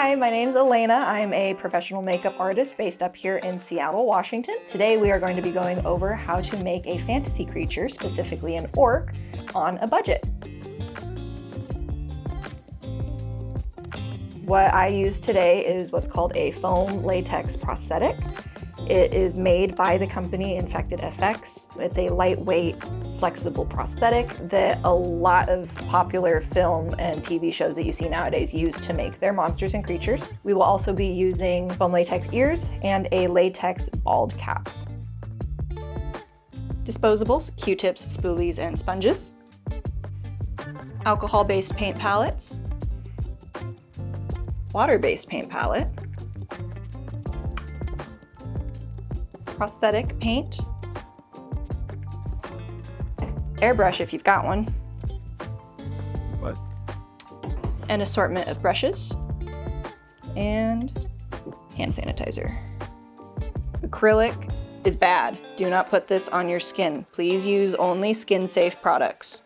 Hi, my name's Alayna. I'm a professional makeup artist based up here in Seattle, Washington. Today we are going to be going over how to make a fantasy creature, specifically an orc, on a budget. What I use today is what's called a foam latex prosthetic. It is made by the company Infected FX. It's a lightweight, flexible prosthetic that a lot of popular film and TV shows that you see nowadays use to make their monsters and creatures. We will also be using foam latex ears and a latex bald cap. Disposables, Q-tips, spoolies, and sponges. Alcohol-based paint palettes. Water-based paint palette. Prosthetic paint, airbrush if you've got one. What? An assortment of brushes, and hand sanitizer. Acrylic is bad. Do not put this on your skin. Please use only skin-safe products.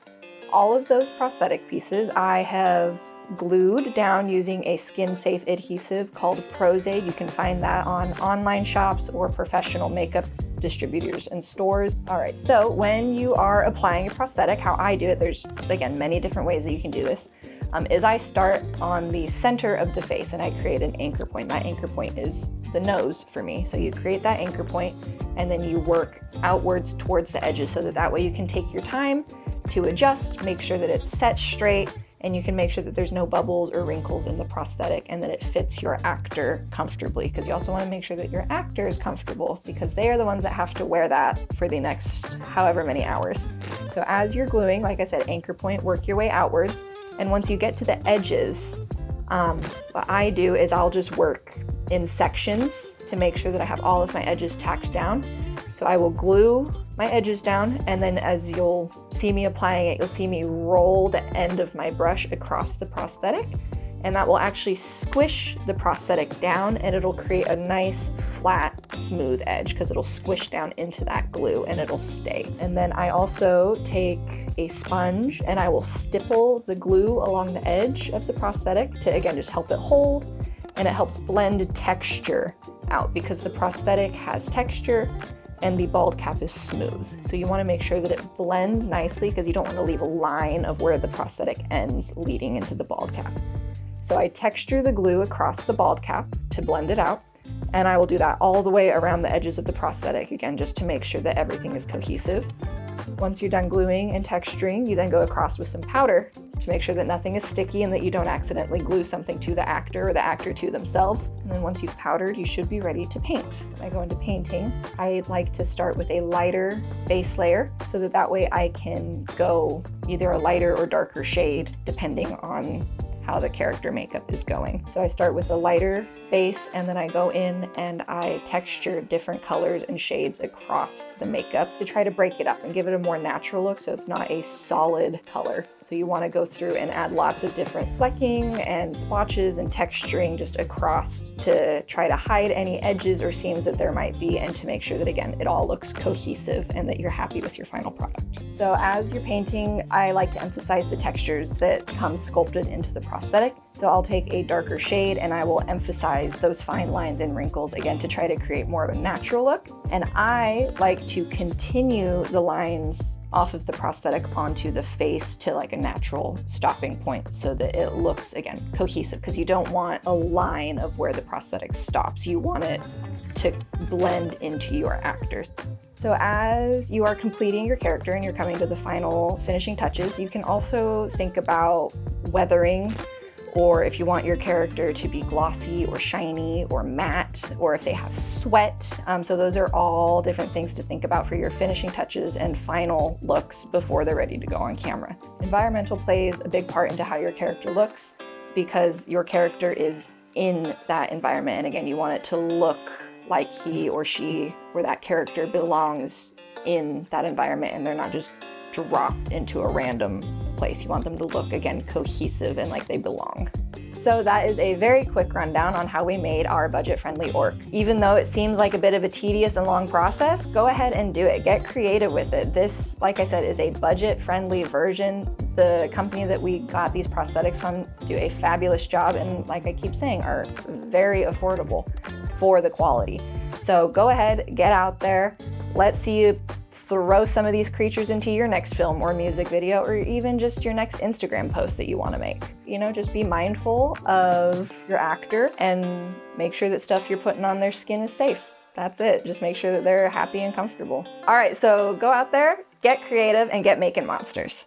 All of those prosthetic pieces I have glued down using a skin-safe adhesive called Prosthetics. You can find that on online shops or professional makeup distributors and stores. All right, so when you are applying a prosthetic, how I do it, there's, again, many different ways that you can do this, is I start on the center of the face and I create an anchor point. That anchor point is the nose for me. So you create that anchor point and then you work outwards towards the edges so that way you can take your time to adjust, make sure that it's set straight, and you can make sure that there's no bubbles or wrinkles in the prosthetic and that it fits your actor comfortably, because you also want to make sure that your actor is comfortable because they are the ones that have to wear that for the next however many hours. So as you're gluing, like I said, anchor point, work your way outwards. And once you get to the edges, what I do is I'll just work in sections to make sure that I have all of my edges tacked down. So I will glue my edges down, and then as you'll see me applying it, you'll see me roll the end of my brush across the prosthetic, and that will actually squish the prosthetic down, and it'll create a nice flat smooth edge because it'll squish down into that glue and it'll stay. And then I also take a sponge and I will stipple the glue along the edge of the prosthetic to, again, just help it hold, and it helps blend texture out because the prosthetic has texture and the bald cap is smooth. So you want to make sure that it blends nicely because you don't want to leave a line of where the prosthetic ends leading into the bald cap. So I texture the glue across the bald cap to blend it out, and I will do that all the way around the edges of the prosthetic, again, just to make sure that everything is cohesive. Once you're done gluing and texturing, you then go across with some powder to make sure that nothing is sticky and that you don't accidentally glue something to the actor or the actor to themselves. And then once you've powdered, you should be ready to paint. When I go into painting, I like to start with a lighter base layer so that way I can go either a lighter or darker shade depending on how the character makeup is going. So I start with a lighter base and then I go in and I texture different colors and shades across the makeup to try to break it up and give it a more natural look so it's not a solid color. So you want to go through and add lots of different flecking and splotches and texturing just across to try to hide any edges or seams that there might be and to make sure that, again, it all looks cohesive and that you're happy with your final product. So as you're painting, I like to emphasize the textures that come sculpted into the prosthetic. So I'll take a darker shade and I will emphasize those fine lines and wrinkles, again, to try to create more of a natural look. And I like to continue the lines off of the prosthetic onto the face to like a natural stopping point so that it looks, again, cohesive, because you don't want a line of where the prosthetic stops. You want it to blend into your actors. So as you are completing your character and you're coming to the final finishing touches, you can also think about weathering, or if you want your character to be glossy or shiny or matte, or if they have sweat. So those are all different things to think about for your finishing touches and final looks before they're ready to go on camera. Environmental plays a big part into how your character looks because your character is in that environment. And again, you want it to look like he or she or that character belongs in that environment and they're not just dropped into a random place. You want them to look, again, cohesive and like they belong. So that is a very quick rundown on how we made our budget-friendly orc. Even though it seems like a bit of a tedious and long process, go ahead and do it. Get creative with it. This, like I said, is a budget-friendly version. The company that we got these prosthetics from do a fabulous job, and like I keep saying, are very affordable for the quality. So go ahead, get out there. Let's see you throw some of these creatures into your next film or music video, or even just your next Instagram post that you want to make. You know, just be mindful of your actor and make sure that stuff you're putting on their skin is safe. That's it. Just make sure that they're happy and comfortable. All right, so go out there, get creative, and get making monsters.